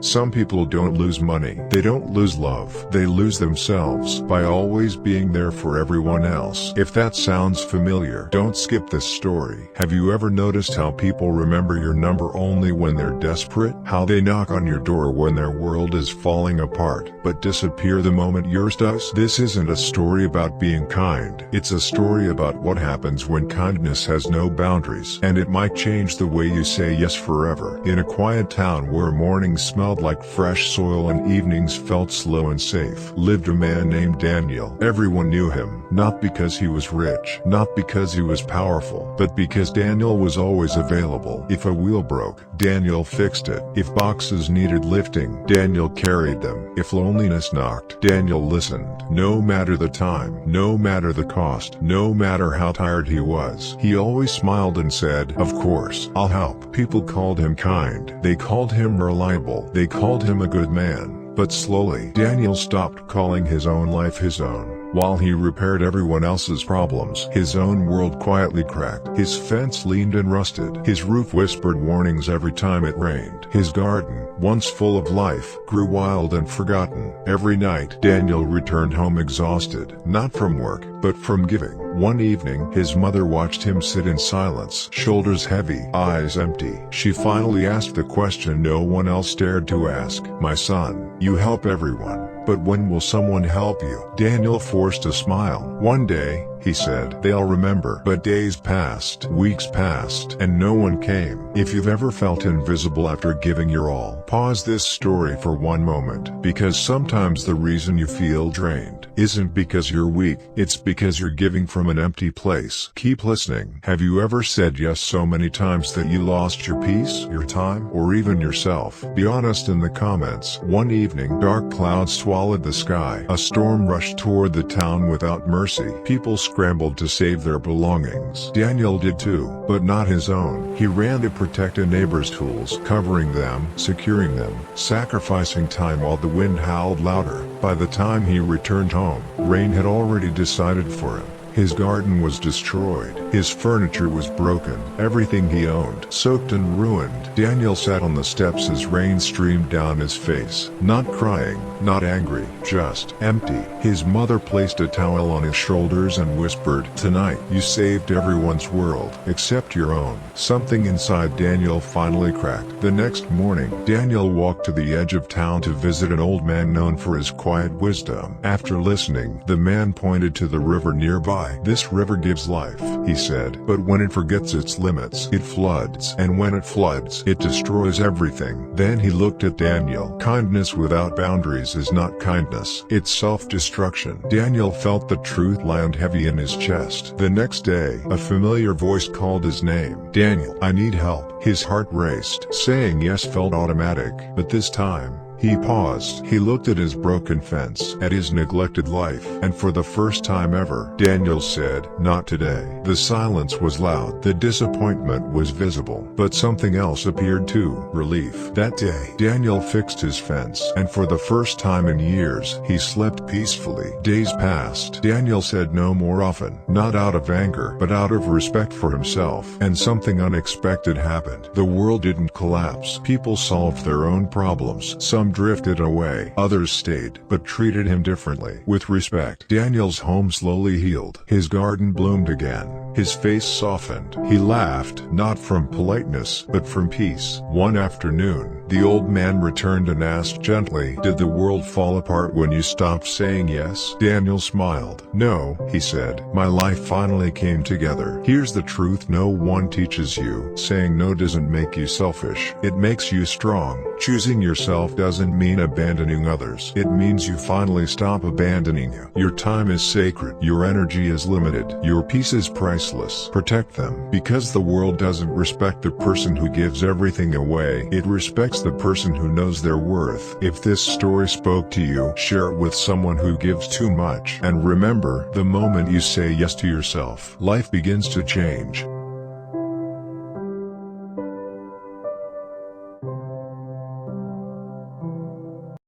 Some people don't lose money. They don't lose love. They lose themselves by always being there for everyone else. If that sounds familiar, don't skip this story. Have you ever noticed how people remember your number only when they're desperate? How they knock on your door when their world is falling apart, but disappear the moment yours does? This isn't a story about being kind. It's a story about what happens when kindness has no boundaries, and it might change the way you say yes forever. In a quiet town where mornings smelled like fresh soil and evenings felt slow and safe, lived a man named Daniel. Everyone knew him, not because he was rich, not because he was powerful, but because Daniel was always available. If a wheel broke, Daniel fixed it. If boxes needed lifting, Daniel carried them. If loneliness knocked, Daniel listened. No matter the time, no matter the cost, no matter how tired he was, he always smiled and said, "Of course, I'll help." People called him kind. They called him reliable. They called him a good man. But slowly, Daniel stopped calling his own life his own. While he repaired everyone else's problems, his own world quietly cracked. His fence leaned and rusted. His roof whispered warnings every time it rained. His garden, once full of life, grew wild and forgotten. Every night, Daniel returned home exhausted, not from work, but from giving. One evening, his mother watched him sit in silence, shoulders heavy, eyes empty. She finally asked the question no one else dared to ask. "My son, you help everyone, but when will someone help you?" Daniel forced a smile. "One day," he said, "they'll remember." But days passed, weeks passed, and no one came. If you've ever felt invisible after giving your all, pause this story for one moment, because sometimes the reason you feel drained isn't because you're weak, it's because you're giving from an empty place. Keep listening. Have you ever said yes so many times that you lost your peace, your time, or even yourself? Be honest in the comments. One evening, dark clouds swallowed the sky. A storm rushed toward the town without mercy. People scrambled to save their belongings. Daniel did too, but not his own. He ran to protect a neighbor's tools, covering them, securing them, sacrificing time while the wind howled louder. By the time he returned home, rain had already decided for him. His garden was destroyed. His furniture was broken. Everything he owned, soaked and ruined. Daniel sat on the steps as rain streamed down his face. Not crying, not angry, just empty. His mother placed a towel on his shoulders and whispered, "Tonight, you saved everyone's world, except your own." Something inside Daniel finally cracked. The next morning, Daniel walked to the edge of town to visit an old man known for his quiet wisdom. After listening, the man pointed to the river nearby. "This river gives life," he said, "but when it forgets its limits, it floods. And when it floods, it destroys everything." Then he looked at Daniel. Kindness without boundaries is not kindness, it's self-destruction. Daniel felt the truth land heavy in his chest. The next day, a familiar voice called his name. "Daniel, I need help." His heart raced. Saying yes felt automatic, but this time, he paused. He looked at his broken fence, at his neglected life, and for the first time ever, Daniel said, "Not today." The silence was loud. The disappointment was visible. But something else appeared too, relief. That day, Daniel fixed his fence, and for the first time in years, he slept peacefully. Days passed. Daniel said no more often, not out of anger, but out of respect for himself. And something unexpected happened. The world didn't collapse. People solved their own problems. Some drifted away, others stayed, but treated him differently, with respect. Daniel's home slowly healed. His garden bloomed again. His face softened. He laughed, not from politeness, but from peace. One afternoon, the old man returned and asked gently, "Did the world fall apart when you stopped saying yes?" Daniel smiled. "No," he said, "my life finally came together." Here's the truth no one teaches you. Saying no doesn't make you selfish. It makes you strong. Choosing yourself doesn't mean abandoning others. It means you finally stop abandoning you. Your time is sacred. Your energy is limited. Your peace is priceless. Protect them. Because the world doesn't respect the person who gives everything away. It respects the person who knows their worth. If this story spoke to you, share it with someone who gives too much. And remember, the moment you say yes to yourself, life begins to change.